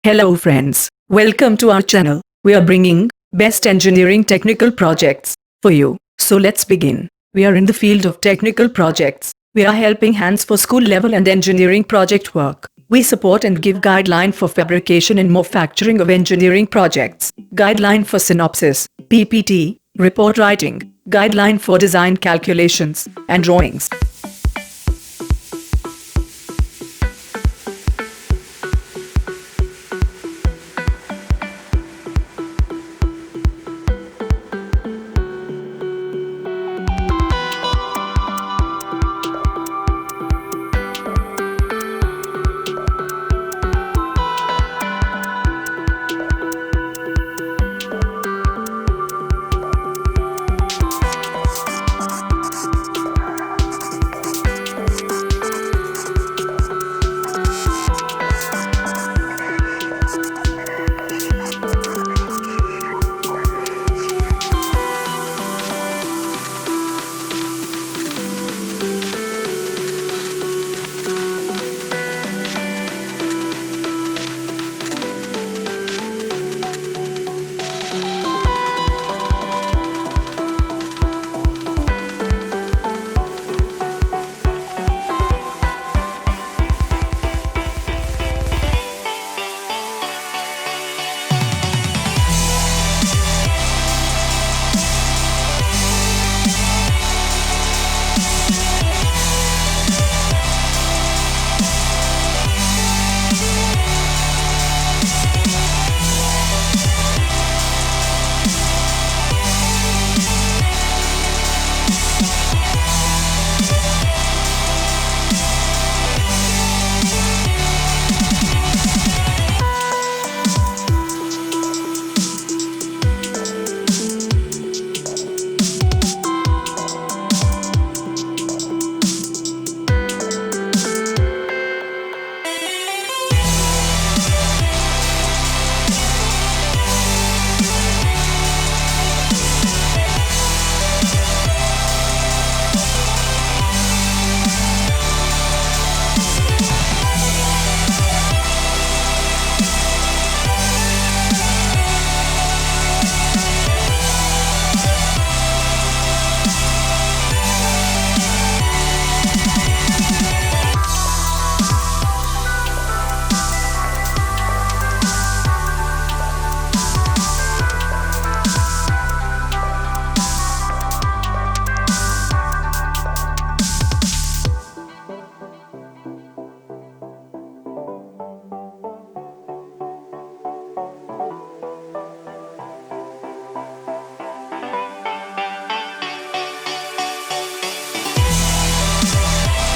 Hello friends, welcome to our channel. We are bringing best engineering technical projects for you. So let's begin. We are in the field of technical projects. We are helping hands for school level and engineering project work. We support and give guideline for fabrication and manufacturing of engineering projects, guideline for SYNOPSIS, PPT, report writing, guideline for design calculations and drawings.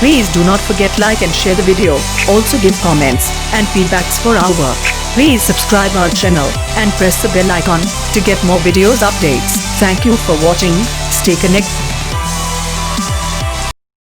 Please do not forget like and share the video. Also give comments and feedbacks for our work. Please subscribe our channel and press the bell icon to get more videos updates. Thank you for watching. Stay connected.